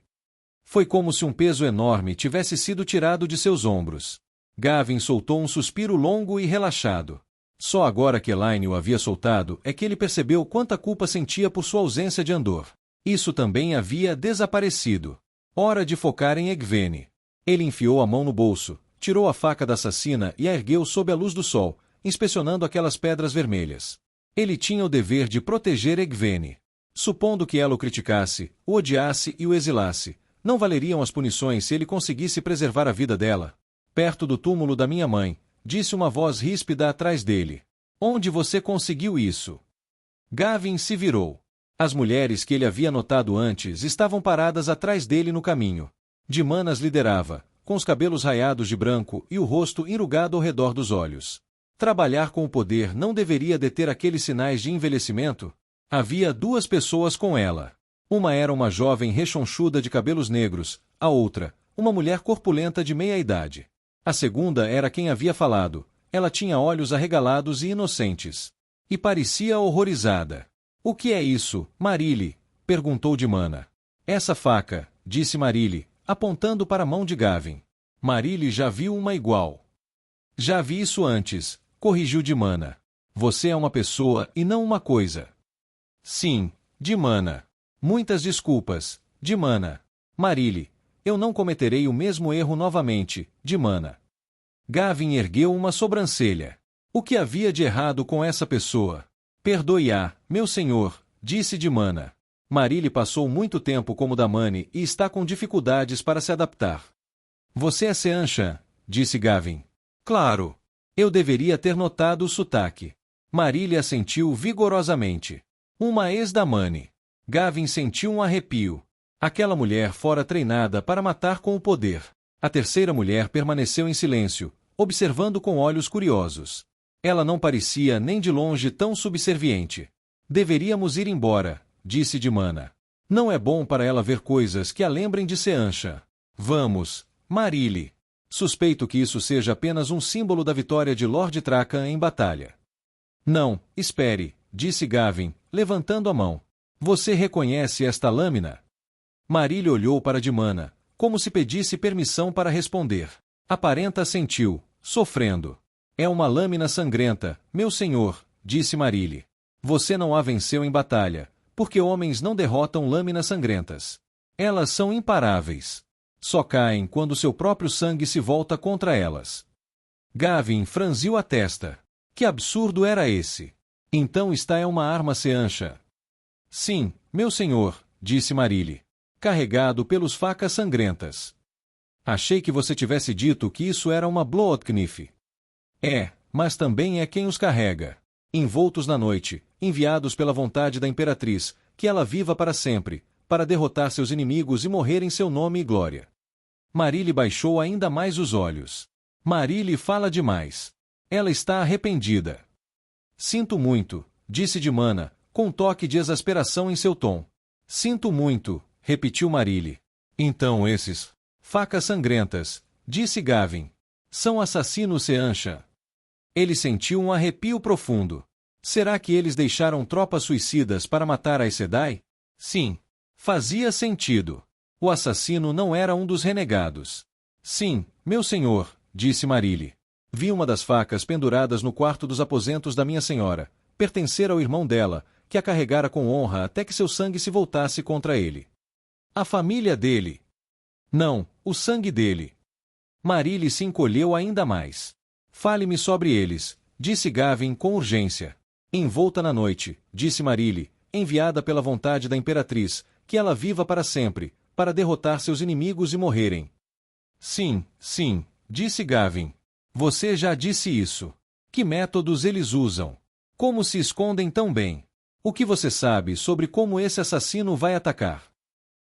Foi como se um peso enorme tivesse sido tirado de seus ombros. Gavin soltou um suspiro longo e relaxado. Só agora que Elaine o havia soltado é que ele percebeu quanta culpa sentia por sua ausência de Andor. Isso também havia desaparecido. Hora de focar em Egwene. Ele enfiou a mão no bolso, tirou a faca da assassina e a ergueu sob a luz do sol, inspecionando aquelas pedras vermelhas. Ele tinha o dever de proteger Egwene. Supondo que ela o criticasse, o odiasse e o exilasse, não valeriam as punições se ele conseguisse preservar a vida dela. Perto do túmulo da minha mãe, disse uma voz ríspida atrás dele. Onde você conseguiu isso? Gavin se virou. As mulheres que ele havia notado antes estavam paradas atrás dele no caminho. Dimana as liderava, com os cabelos raiados de branco e o rosto enrugado ao redor dos olhos. Trabalhar com o poder não deveria deter aqueles sinais de envelhecimento? Havia duas pessoas com ela. Uma era uma jovem rechonchuda de cabelos negros, a outra, uma mulher corpulenta de meia idade. A segunda era quem havia falado. Ela tinha olhos arregalados e inocentes. E parecia horrorizada. O que é isso, Marily? Perguntou Dimana. Essa faca, disse Marily, apontando para a mão de Gavin. Marily já viu uma igual. Já vi isso antes, corrigiu Dimana. Você é uma pessoa e não uma coisa. Sim, Dimana. Muitas desculpas, Dimana. Marily, eu não cometerei o mesmo erro novamente, Dimana. Gavin ergueu uma sobrancelha. O que havia de errado com essa pessoa? Perdoe-a, meu senhor, disse Dimana. Marily passou muito tempo como Damane e está com dificuldades para se adaptar. Você é Seanchan, disse Gavin. Claro. Eu deveria ter notado o sotaque. Marily assentiu vigorosamente. Uma ex-Damane. Gavin sentiu um arrepio. Aquela mulher fora treinada para matar com o poder. A terceira mulher permaneceu em silêncio, observando com olhos curiosos. Ela não parecia nem de longe tão subserviente. Deveríamos ir embora, disse Dimana. Não é bom para ela ver coisas que a lembrem de Seanchan. Vamos, Marily. Suspeito que isso seja apenas um símbolo da vitória de Lord Tracan em batalha. Não, espere, disse Gavin, levantando a mão. Você reconhece esta lâmina? Marília olhou para Dimana, como se pedisse permissão para responder. A parenta assentiu, sofrendo. É uma lâmina sangrenta, meu senhor, disse Marília. Você não a venceu em batalha, porque homens não derrotam lâminas sangrentas. Elas são imparáveis. Só caem quando seu próprio sangue se volta contra elas. Gavin franziu a testa. Que absurdo era esse? Então esta é uma arma seancha. Sim, meu senhor, disse Marília. Carregado pelos facas sangrentas. Achei que você tivesse dito que isso era uma Bloodknife. É, mas também é quem os carrega. Envoltos na noite, enviados pela vontade da imperatriz, que ela viva para sempre, para derrotar seus inimigos e morrer em seu nome e glória. Marília baixou ainda mais os olhos. Marília fala demais. Ela está arrependida. Sinto muito, disse Dimana, com um toque de exasperação em seu tom. Sinto muito, repetiu Marília. Então esses facas sangrentas, disse Gavin. São assassinos Seanchan. Ele sentiu um arrepio profundo. Será que eles deixaram tropas suicidas para matar Aes Sedai? Sim. Fazia sentido. O assassino não era um dos renegados. Sim, meu senhor, disse Marília. Vi uma das facas penduradas no quarto dos aposentos da minha senhora, pertencer ao irmão dela, que a carregara com honra até que seu sangue se voltasse contra ele. A família dele. Não, o sangue dele. Marília se encolheu ainda mais. Fale-me sobre eles, disse Gavin com urgência. Envolta na noite, disse Marília, enviada pela vontade da imperatriz, que ela viva para sempre, para derrotar seus inimigos e morrerem. Sim, sim, disse Gavin. Você já disse isso. Que métodos eles usam? Como se escondem tão bem? O que você sabe sobre como esse assassino vai atacar?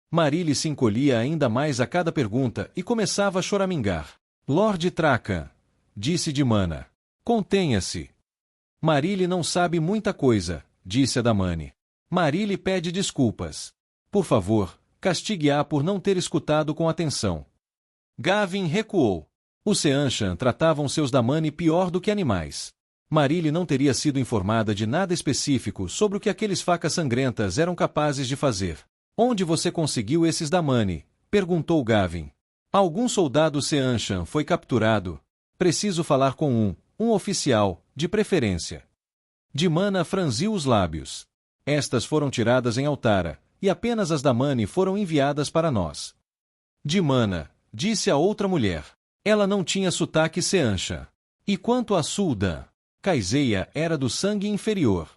Marília se encolhia ainda mais a cada pergunta e começava a choramingar. Lord Tracan, disse Dimana. Contenha-se. Marília não sabe muita coisa, disse a Damani. Marília pede desculpas. Por favor, castigue-a por não ter escutado com atenção. Gavin recuou. Os Seanchan tratavam seus Damani pior do que animais. Marília não teria sido informada de nada específico sobre o que aqueles facas sangrentas eram capazes de fazer. Onde você conseguiu esses Damani? Perguntou Gavin. Algum soldado Seanchan foi capturado. Preciso falar com um oficial, de preferência. Dimana franziu os lábios. Estas foram tiradas em Altara, e apenas as Damani foram enviadas para nós. Dimana, disse a outra mulher. Ela não tinha sotaque Seanchan. E quanto a Suldan? Caiseia era do sangue inferior.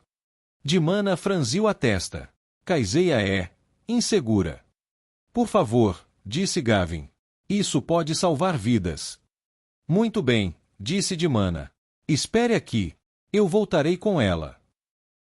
Dimana franziu a testa. Caiseia é insegura. Por favor, disse Gavin. Isso pode salvar vidas. Muito bem, disse Dimana. Espere aqui. Eu voltarei com ela.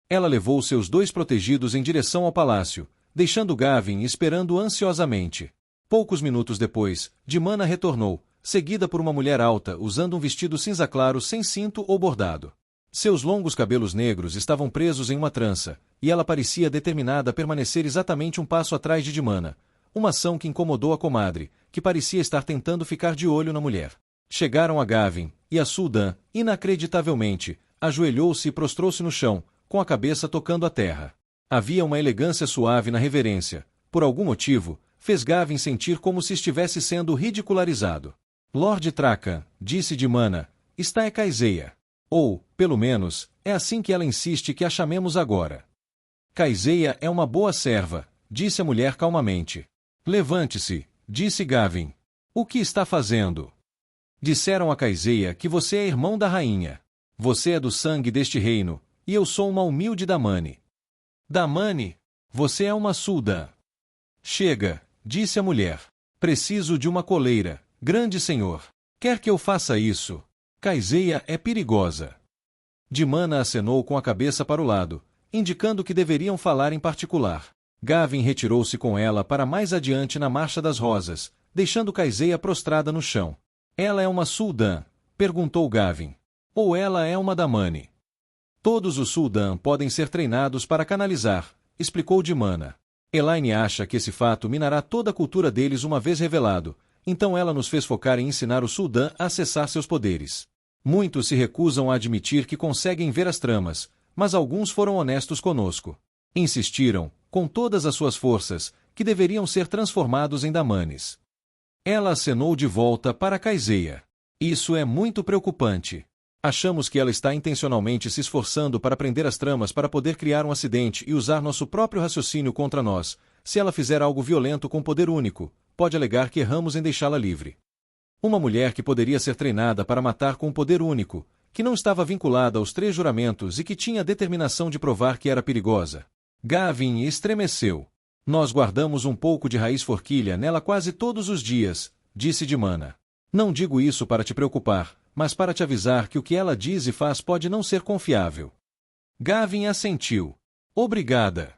Ela levou seus dois protegidos em direção ao palácio, deixando Gavin esperando ansiosamente. Poucos minutos depois, Dimana retornou, seguida por uma mulher alta usando um vestido cinza claro sem cinto ou bordado. Seus longos cabelos negros estavam presos em uma trança, e ela parecia determinada a permanecer exatamente um passo atrás de Dimana, uma ação que incomodou a comadre, que parecia estar tentando ficar de olho na mulher. Chegaram a Gavin, e a Suldan, inacreditavelmente, ajoelhou-se e prostrou-se no chão, com a cabeça tocando a terra. Havia uma elegância suave na reverência. Por algum motivo, fez Gavin sentir como se estivesse sendo ridicularizado. Lord Tracan, disse Dimana, está é Caiseia. Ou, pelo menos, é assim que ela insiste que a chamemos agora. Caiseia é uma boa serva, disse a mulher calmamente. Levante-se, disse Gavin. O que está fazendo? Disseram a Caiseia que você é irmão da rainha. Você é do sangue deste reino, e eu sou uma humilde Damani. Damani? Você é uma Suldan. Chega, disse a mulher. Preciso de uma coleira, grande senhor. Quer que eu faça isso? Caiseia é perigosa. Dimana acenou com a cabeça para o lado, indicando que deveriam falar em particular. Gavin retirou-se com ela para mais adiante na Marcha das Rosas, deixando Caiseia prostrada no chão. Ela é uma Suldan? Perguntou Gavin. Ou ela é uma Damani? Todos os Suldan podem ser treinados para canalizar, explicou Dimana. Elaine acha que esse fato minará toda a cultura deles uma vez revelado, então ela nos fez focar em ensinar o Suldan a acessar seus poderes. Muitos se recusam a admitir que conseguem ver as tramas, mas alguns foram honestos conosco. Insistiram, com todas as suas forças, que deveriam ser transformados em damanes. Ela acenou de volta para Caiseia. Isso é muito preocupante. Achamos que ela está intencionalmente se esforçando para prender as tramas para poder criar um acidente e usar nosso próprio raciocínio contra nós. Se ela fizer algo violento com poder único, pode alegar que erramos em deixá-la livre. Uma mulher que poderia ser treinada para matar com um poder único, que não estava vinculada aos 3 juramentos e que tinha a determinação de provar que era perigosa. Gavin estremeceu. Nós guardamos um pouco de raiz forquilha nela quase todos os dias, disse Dimana. Não digo isso para te preocupar, mas para te avisar que o que ela diz e faz pode não ser confiável. Gavin assentiu. Obrigada.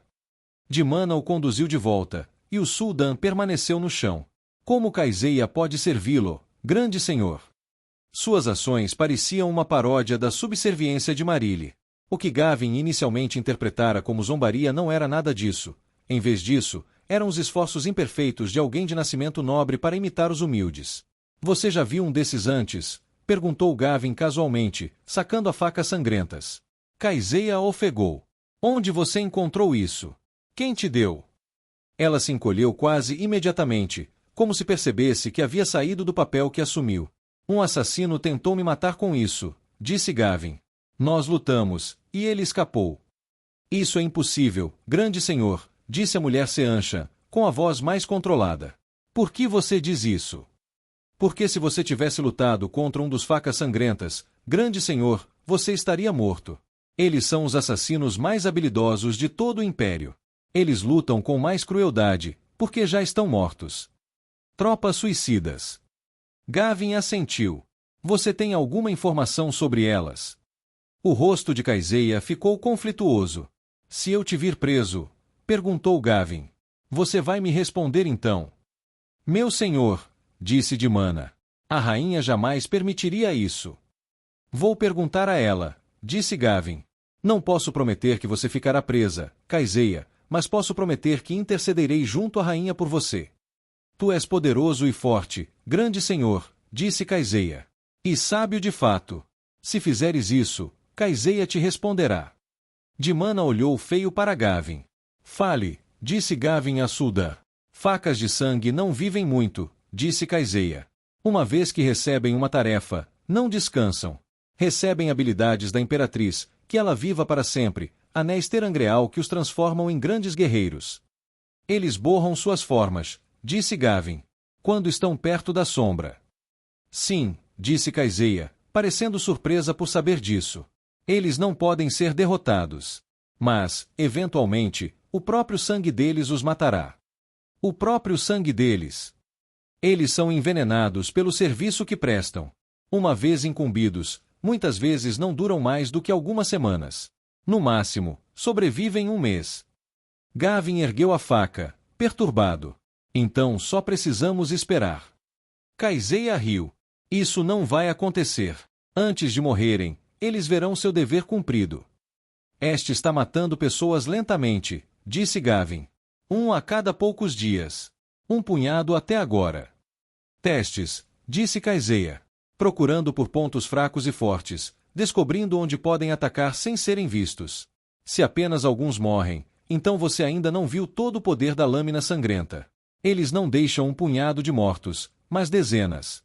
Dimana o conduziu de volta, e o Suldan permaneceu no chão. Como Caiseia pode servi-lo, grande senhor? Suas ações pareciam uma paródia da subserviência de Marile. O que Gavin inicialmente interpretara como zombaria não era nada disso. Em vez disso, eram os esforços imperfeitos de alguém de nascimento nobre para imitar os humildes. Você já viu um desses antes? Perguntou Gavin casualmente, sacando a faca sangrentas. Caiseia ofegou. Onde você encontrou isso? Quem te deu? Ela se encolheu quase imediatamente, como se percebesse que havia saído do papel que assumiu. Um assassino tentou me matar com isso, disse Gavin. Nós lutamos, e ele escapou. Isso é impossível, grande senhor, disse a mulher Seanchan, com a voz mais controlada. Por que você diz isso? Porque se você tivesse lutado contra um dos facas sangrentas, grande senhor, você estaria morto. Eles são os assassinos mais habilidosos de todo o Império. Eles lutam com mais crueldade, porque já estão mortos. Tropas suicidas. Gavin assentiu. Você tem alguma informação sobre elas? O rosto de Caiseia ficou conflituoso. Se eu te vir preso, perguntou Gavin. Você vai me responder então? Meu senhor, disse Dimana. A rainha jamais permitiria isso. Vou perguntar a ela, disse Gavin. Não posso prometer que você ficará presa, Caiseia, mas posso prometer que intercederei junto à rainha por você. Tu és poderoso e forte, grande senhor, disse Caiseia. E sábio de fato. Se fizeres isso, Caiseia te responderá. Dimana olhou feio para Gavin. Fale, disse Gavin a Suldan. Facas de sangue não vivem muito, disse Caiseia. Uma vez que recebem uma tarefa, não descansam. Recebem habilidades da Imperatriz, que ela viva para sempre, anéis terangreal que os transformam em grandes guerreiros. Eles borram suas formas, disse Gavin, quando estão perto da sombra. Sim, disse Caiseia, parecendo surpresa por saber disso. Eles não podem ser derrotados. Mas, eventualmente, o próprio sangue deles os matará. O próprio sangue deles. Eles são envenenados pelo serviço que prestam. Uma vez incumbidos, muitas vezes não duram mais do que algumas semanas. No máximo, sobrevivem um mês. Gavin ergueu a faca, perturbado. Então só precisamos esperar. Caiseia riu. Isso não vai acontecer. Antes de morrerem, eles verão seu dever cumprido. Este está matando pessoas lentamente, disse Gavin. Um a cada poucos dias. Um punhado até agora. Testes, disse Caiseia, procurando por pontos fracos e fortes, descobrindo onde podem atacar sem serem vistos. Se apenas alguns morrem, então você ainda não viu todo o poder da lâmina sangrenta. Eles não deixam um punhado de mortos, mas dezenas.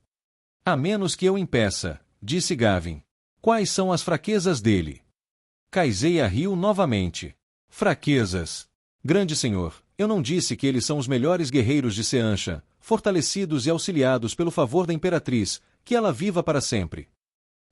A menos que eu impeça, disse Gavin. Quais são as fraquezas dele? Caiseia riu novamente. Fraquezas. Grande senhor, eu não disse que eles são os melhores guerreiros de Seanchan, fortalecidos e auxiliados pelo favor da Imperatriz, que ela viva para sempre.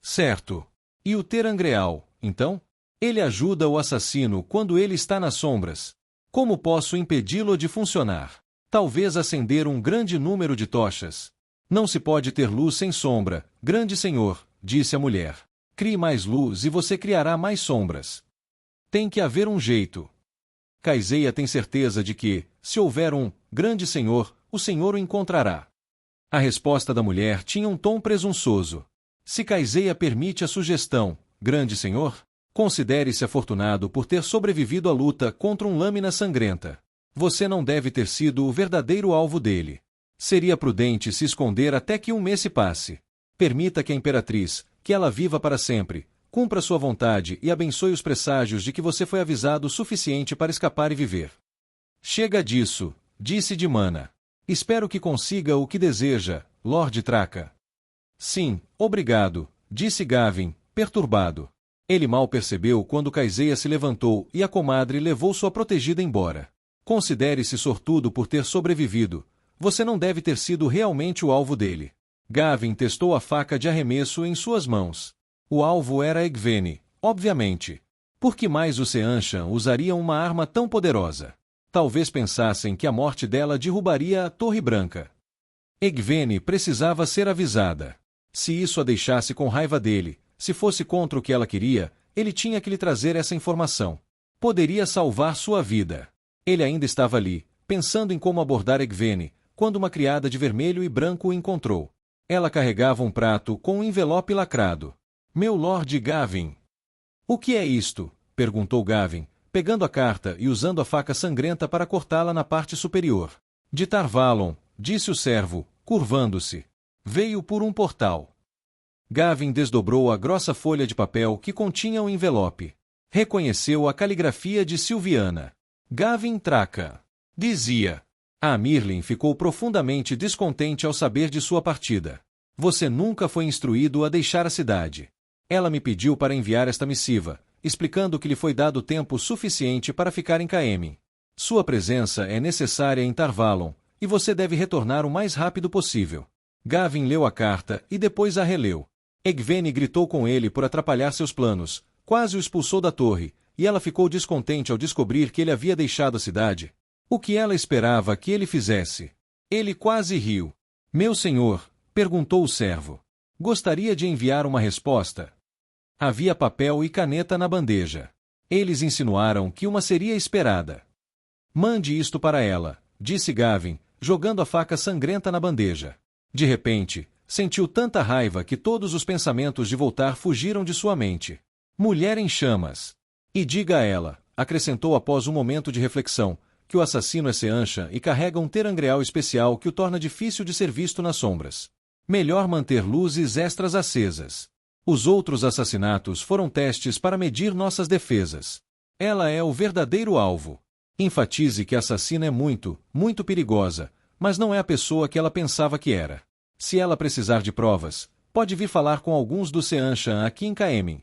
Certo. E o Terangreal, então? Ele ajuda o assassino quando ele está nas sombras. Como posso impedi-lo de funcionar? Talvez acender um grande número de tochas. Não se pode ter luz sem sombra, grande senhor, disse a mulher. Crie mais luz e você criará mais sombras. Tem que haver um jeito. Caiseia tem certeza de que, se houver um grande senhor, o senhor o encontrará. A resposta da mulher tinha um tom presunçoso. Se Caiseia permite a sugestão, grande senhor, considere-se afortunado por ter sobrevivido à luta contra um lâmina sangrenta. Você não deve ter sido o verdadeiro alvo dele. Seria prudente se esconder até que um mês se passe. Permita que a Imperatriz, que ela viva para sempre, cumpra sua vontade e abençoe os presságios de que você foi avisado o suficiente para escapar e viver. Chega disso, disse Dimana. Espero que consiga o que deseja, Lord Traca. Sim, obrigado, disse Gavin, perturbado. Ele mal percebeu quando Kaiseia se levantou e a comadre levou sua protegida embora. Considere-se sortudo por ter sobrevivido. Você não deve ter sido realmente o alvo dele. Gavin testou a faca de arremesso em suas mãos. O alvo era Egwene, obviamente. Por que mais os Seanchan usariam uma arma tão poderosa? Talvez pensassem que a morte dela derrubaria a Torre Branca. Egwene precisava ser avisada. Se isso a deixasse com raiva dele, se fosse contra o que ela queria, ele tinha que lhe trazer essa informação. Poderia salvar sua vida. Ele ainda estava ali, pensando em como abordar Egwene, quando uma criada de vermelho e branco o encontrou. Ela carregava um prato com um envelope lacrado. Meu Lord Gavin. O que é isto? Perguntou Gavin, pegando a carta e usando a faca sangrenta para cortá-la na parte superior. De Tarvalon, disse o servo, curvando-se. Veio por um portal. Gavin desdobrou a grossa folha de papel que continha o envelope. Reconheceu a caligrafia de Silviana. Gavin Traca. Dizia. A Mirlin ficou profundamente descontente ao saber de sua partida. Você nunca foi instruído a deixar a cidade. Ela me pediu para enviar esta missiva, explicando que lhe foi dado tempo suficiente para ficar em Caemmin. Sua presença é necessária em Tarvalon, e você deve retornar o mais rápido possível. Gavin leu a carta e depois a releu. Egwene gritou com ele por atrapalhar seus planos, quase o expulsou da torre, e ela ficou descontente ao descobrir que ele havia deixado a cidade. O que ela esperava que ele fizesse? Ele quase riu. Meu senhor, perguntou o servo. Gostaria de enviar uma resposta? Havia papel e caneta na bandeja. Eles insinuaram que uma seria esperada. Mande isto para ela, disse Gavin, jogando a faca sangrenta na bandeja. De repente, sentiu tanta raiva que todos os pensamentos de voltar fugiram de sua mente. Mulher em chamas. E diga a ela, acrescentou após um momento de reflexão, que o assassino é Seanchan e carrega um terangreal especial que o torna difícil de ser visto nas sombras. Melhor manter luzes extras acesas. Os outros assassinatos foram testes para medir nossas defesas. Ela é o verdadeiro alvo. Enfatize que a assassina é muito, muito perigosa, mas não é a pessoa que ela pensava que era. Se ela precisar de provas, pode vir falar com alguns dos Seanchan aqui em Caemmin.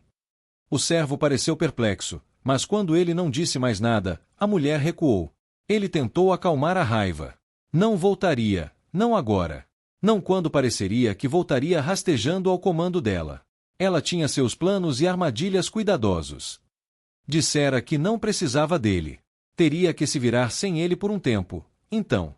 O servo pareceu perplexo, mas quando ele não disse mais nada, a mulher recuou. Ele tentou acalmar a raiva. Não voltaria, não agora. Não quando pareceria que voltaria rastejando ao comando dela. Ela tinha seus planos e armadilhas cuidadosos. Dissera que não precisava dele. Teria que se virar sem ele por um tempo. Então,